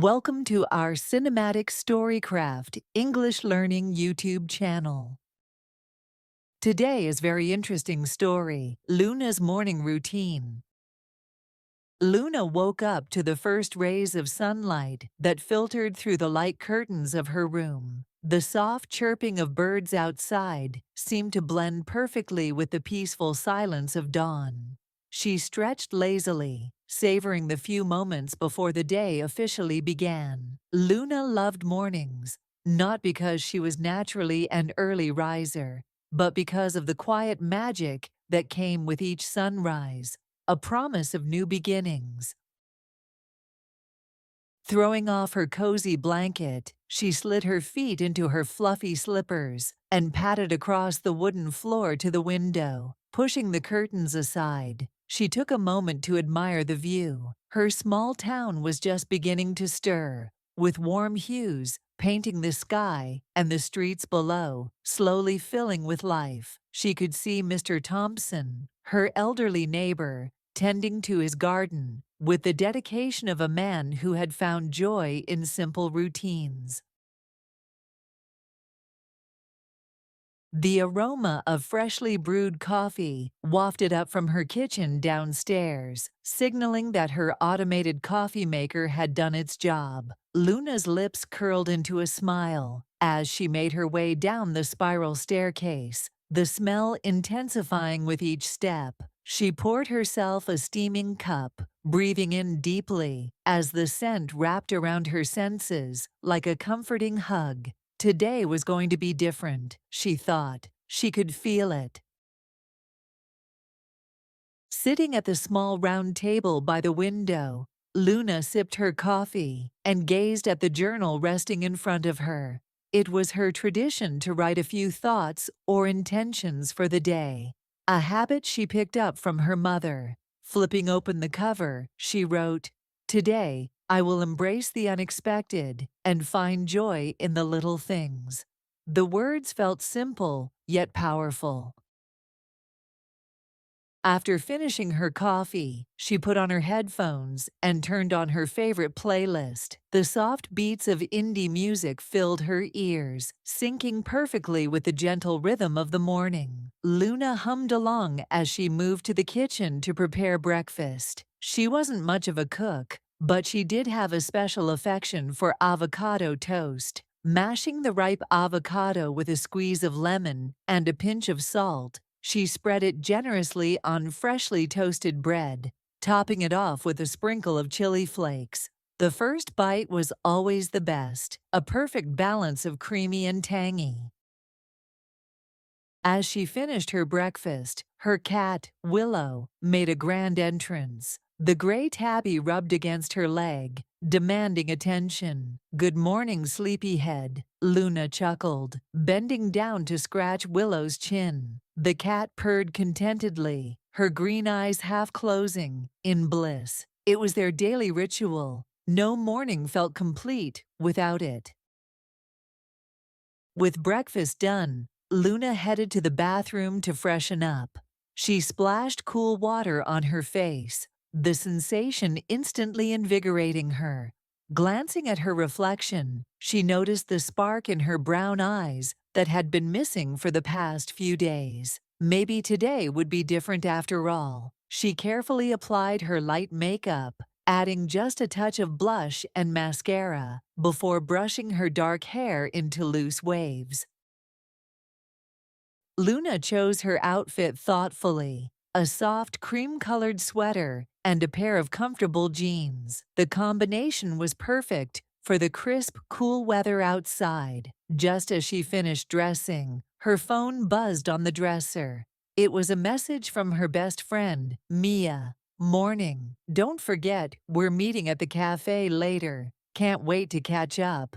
Welcome to our Cinematic Storycraft English Learning YouTube channel. Today is very interesting story, Luna's morning routine. Luna woke up to the first rays of sunlight that filtered through the light curtains of her room. The soft chirping of birds outside seemed to blend perfectly with the peaceful silence of dawn. She stretched lazily, savoring the few moments before the day officially began. Luna loved mornings, not because she was naturally an early riser, but because of the quiet magic that came with each sunrise, a promise of new beginnings. Throwing off her cozy blanket, she slid her feet into her fluffy slippers and padded across the wooden floor to the window. Pushing the curtains aside, she took a moment to admire the view. Her small town was just beginning to stir, with warm hues painting the sky and the streets below, slowly filling with life. She could see Mr. Thompson, her elderly neighbor, tending to his garden with the dedication of a man who had found joy in simple routines. The aroma of freshly brewed coffee wafted up from her kitchen downstairs, signaling that her automated coffee maker had done its job. Luna's lips curled into a smile as she made her way down the spiral staircase, the smell intensifying with each step. She poured herself a steaming cup, breathing in deeply as the scent wrapped around her senses like a comforting hug. Today was going to be different, she thought. She could feel it. Sitting at the small round table by the window, Luna sipped her coffee and gazed at the journal resting in front of her. It was her tradition to write a few thoughts or intentions for the day, a habit she picked up from her mother. Flipping open the cover, she wrote, "Today, I will embrace the unexpected and find joy in the little things." The words felt simple, yet powerful. After finishing her coffee, she put on her headphones and turned on her favorite playlist. The soft beats of indie music filled her ears, syncing perfectly with the gentle rhythm of the morning. Luna hummed along as she moved to the kitchen to prepare breakfast. She wasn't much of a cook, but she did have a special affection for avocado toast. Mashing the ripe avocado with a squeeze of lemon and a pinch of salt, she spread it generously on freshly toasted bread, topping it off with a sprinkle of chili flakes. The first bite was always the best, a perfect balance of creamy and tangy. As she finished her breakfast, her cat, Willow, made a grand entrance. The gray tabby rubbed against her leg, demanding attention. "Good morning, sleepyhead," Luna chuckled, bending down to scratch Willow's chin. The cat purred contentedly, her green eyes half closing, in bliss. It was their daily ritual. No morning felt complete without it. With breakfast done, Luna headed to the bathroom to freshen up. She splashed cool water on her face, the sensation instantly invigorating her. Glancing at her reflection, she noticed the spark in her brown eyes that had been missing for the past few days. Maybe today would be different after all. She carefully applied her light makeup, adding just a touch of blush and mascara before brushing her dark hair into loose waves. Luna chose her outfit thoughtfully, a soft cream-colored sweater and a pair of comfortable jeans. The combination was perfect for the crisp, cool weather outside. Just as she finished dressing, her phone buzzed on the dresser. It was a message from her best friend, Mia. "Morning. Don't forget, we're meeting at the cafe later. Can't wait to catch up."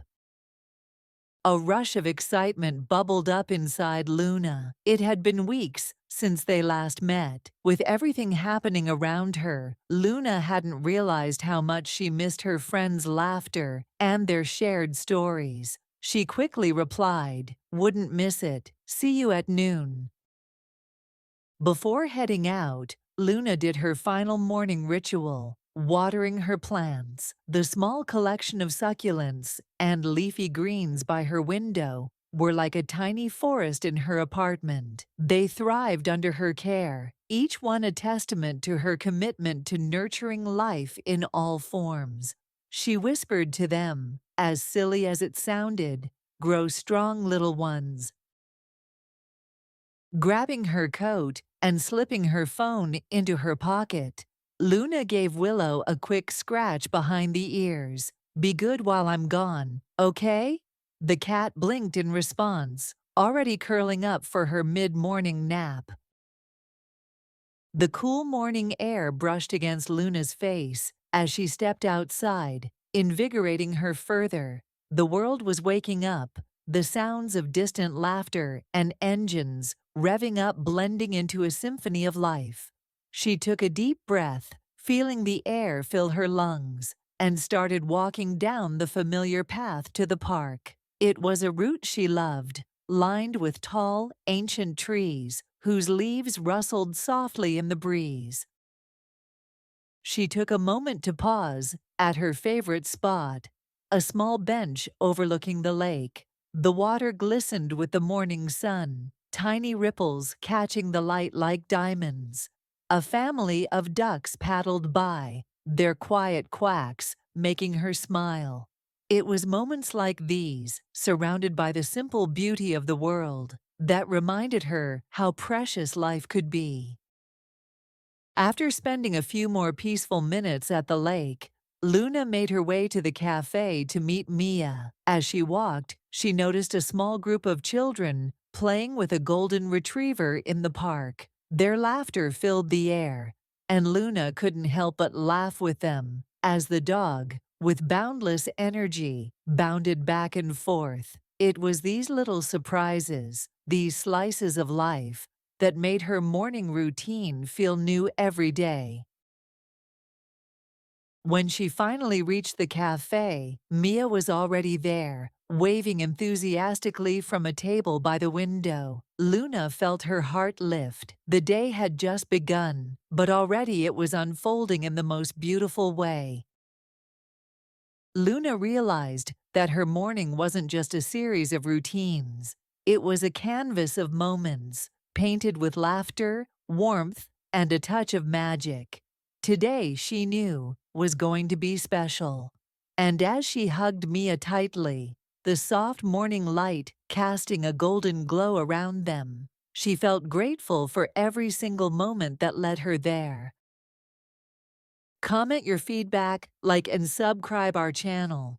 A rush of excitement bubbled up inside Luna. It had been weeks since they last met. With everything happening around her, Luna hadn't realized how much she missed her friends' laughter and their shared stories. She quickly replied, "Wouldn't miss it. See you at noon." Before heading out, Luna did her final morning ritual, watering her plants. The small collection of succulents and leafy greens by her window were like a tiny forest in her apartment. They thrived under her care, each one a testament to her commitment to nurturing life in all forms. She whispered to them, as silly as it sounded, "Grow strong, little ones." Grabbing her coat and slipping her phone into her pocket, Luna gave Willow a quick scratch behind the ears. "Be good while I'm gone, okay?" The cat blinked in response, already curling up for her mid-morning nap. The cool morning air brushed against Luna's face as she stepped outside, invigorating her further. The world was waking up, the sounds of distant laughter and engines revving up blending into a symphony of life. She took a deep breath, feeling the air fill her lungs, and started walking down the familiar path to the park. It was a route she loved, lined with tall, ancient trees whose leaves rustled softly in the breeze. She took a moment to pause at her favorite spot, a small bench overlooking the lake. The water glistened with the morning sun, tiny ripples catching the light like diamonds. A family of ducks paddled by, their quiet quacks making her smile. It was moments like these, surrounded by the simple beauty of the world, that reminded her how precious life could be. After spending a few more peaceful minutes at the lake, Luna made her way to the cafe to meet Mia. As she walked, she noticed a small group of children playing with a golden retriever in the park. Their laughter filled the air, and Luna couldn't help but laugh with them as the dog, with boundless energy, bounded back and forth. It was these little surprises, these slices of life, that made her morning routine feel new every day. When she finally reached the cafe, Mia was already there, waving enthusiastically from a table by the window. Luna felt her heart lift. The day had just begun, but already it was unfolding in the most beautiful way. Luna realized that her morning wasn't just a series of routines. It was a canvas of moments, painted with laughter, warmth, and a touch of magic. Today, she knew, was going to be special. And as she hugged Mia tightly, the soft morning light casting a golden glow around them, she felt grateful for every single moment that led her there. Comment your feedback, like and subscribe our channel.